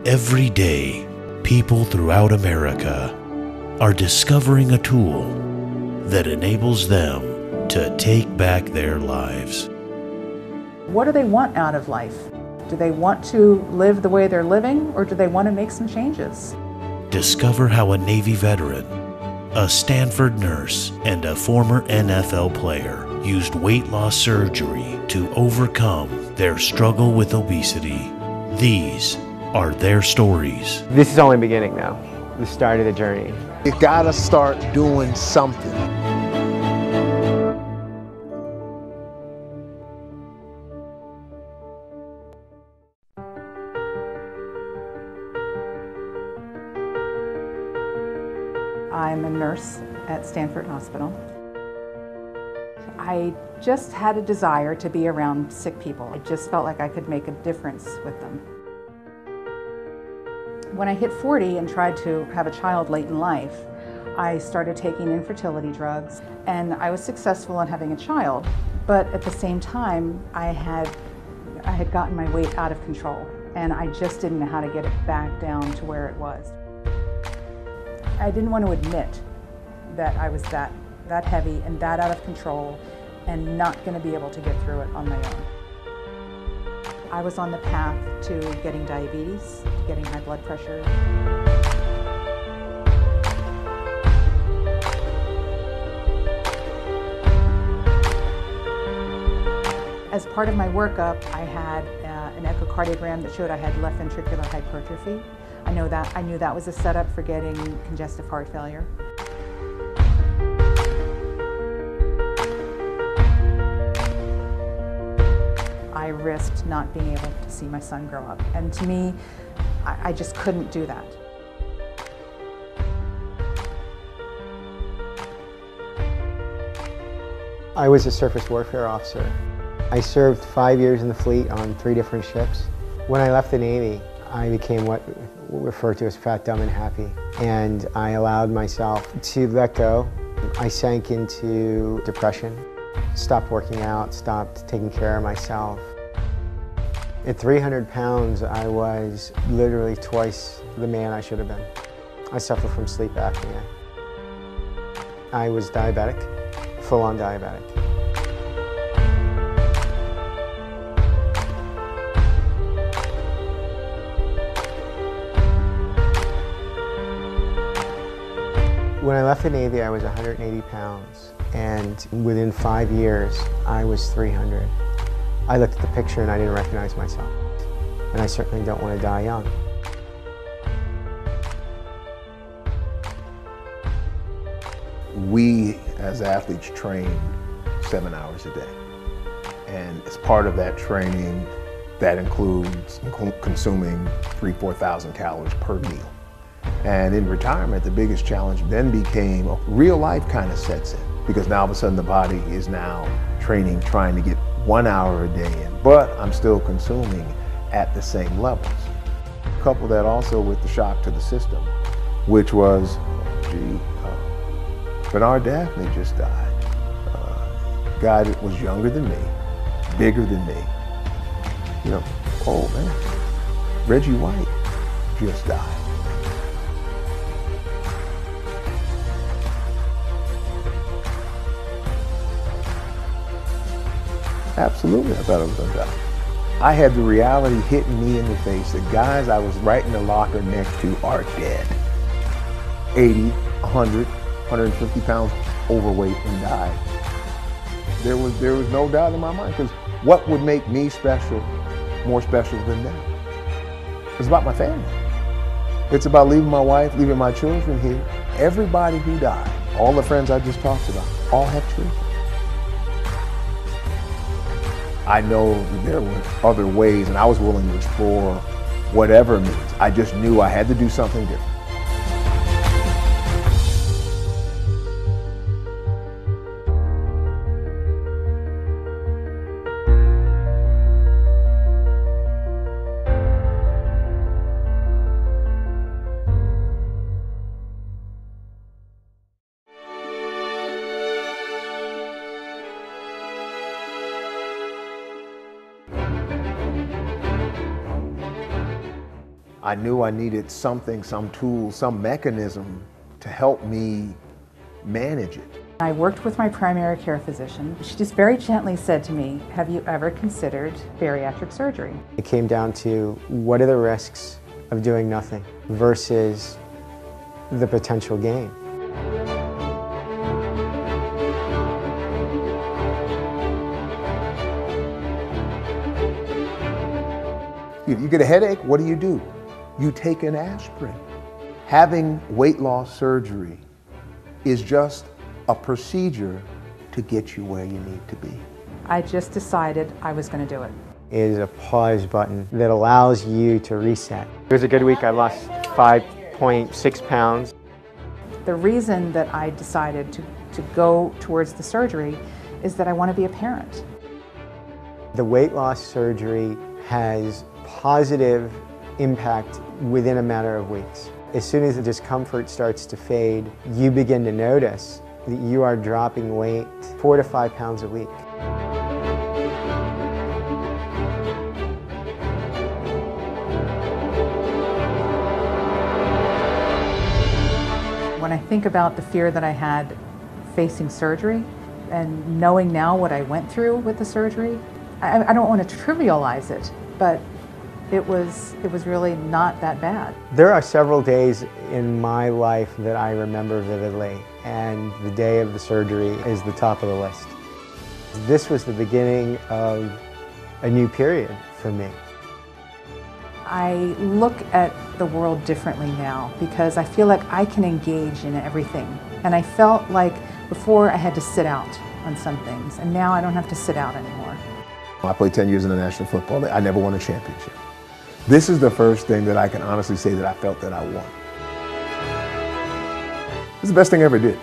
Every day, people throughout America are discovering a tool that enables them to take back their lives. What do they want out of life? Do they want to live the way they're living, or do they want to make some changes? Discover how a Navy veteran, a Stanford nurse, and a former NFL player used weight loss surgery to overcome their struggle with obesity. These are their stories. This is only beginning now, the start of the journey. You gotta start doing something. I'm a nurse at Stanford Hospital. I just had a desire to be around sick people. I just felt like I could make a difference with them. When I hit 40 and tried to have a child late in life, I started taking infertility drugs, and I was successful in having a child, but at the same time, I had gotten my weight out of control, and I just didn't know how to get it back down to where it was. I didn't want to admit that I was that heavy and that out of control and not going to be able to get through it on my own. I was on the path to getting diabetes, to getting high blood pressure. As part of my workup, I had an echocardiogram that showed I had left ventricular hypertrophy. I knew that was a setup for getting congestive heart failure. I risked not being able to see my son grow up. And to me, I just couldn't do that. I was a surface warfare officer. I served 5 years in the fleet on 3 different ships. When I left the Navy, I became what we refer to as fat, dumb, and happy. And I allowed myself to let go. I sank into depression, stopped working out, stopped taking care of myself. At 300 pounds, I was literally twice the man I should have been. I suffered from sleep apnea. I was diabetic, full-on diabetic. When I left the Navy, I was 180 pounds, and within 5 years, I was 300. I looked at the picture and I didn't recognize myself, and I certainly don't want to die young. We, as athletes, train 7 hours a day. And as part of that training, that includes consuming 3,000–4,000 calories per meal. And in retirement, the biggest challenge then became real life kind of sets in, because now all of a sudden the body is now training, trying to get 1 hour a day in, but I'm still consuming at the same levels. Couple that also with the shock to the system, which was, Bernard Daphne just died. A guy that was younger than me, bigger than me. You know, oh man, Reggie White just died. Absolutely, I thought I was gonna die. I had the reality hitting me in the face that guys I was right in the locker next to are dead. 80, 100, 150 pounds overweight and died. There was no doubt in my mind, because what would make me special, more special than them? It's about my family. It's about leaving my wife, leaving my children here. Everybody who died, all the friends I just talked about, all have children. I know there were other ways, and I was willing to explore whatever means. I just knew I had to do something different. I knew I needed something, some tool, some mechanism to help me manage it. I worked with my primary care physician. She just very gently said to me, have you ever considered bariatric surgery? It came down to what are the risks of doing nothing versus the potential gain. You get a headache, what do? You take an aspirin. Having weight loss surgery is just a procedure to get you where you need to be. I just decided I was going to do it. It is a pause button that allows you to reset. It was a good week. I lost 5.6 pounds. The reason that I decided to go towards the surgery is that I want to be a parent. The weight loss surgery has positive impact within a matter of weeks. As soon as the discomfort starts to fade, you begin to notice that you are dropping weight 4 to 5 pounds a week. When I think about the fear that I had facing surgery and knowing now what I went through with the surgery, I don't want to trivialize it, but it was really not that bad. There are several days in my life that I remember vividly, and the day of the surgery is the top of the list. This was the beginning of a new period for me. I look at the world differently now because I feel like I can engage in everything. And I felt like before I had to sit out on some things, and now I don't have to sit out anymore. I played 10 years in the National Football League. I never won a championship. This is the first thing that I can honestly say that I felt that I won. It's the best thing I ever did.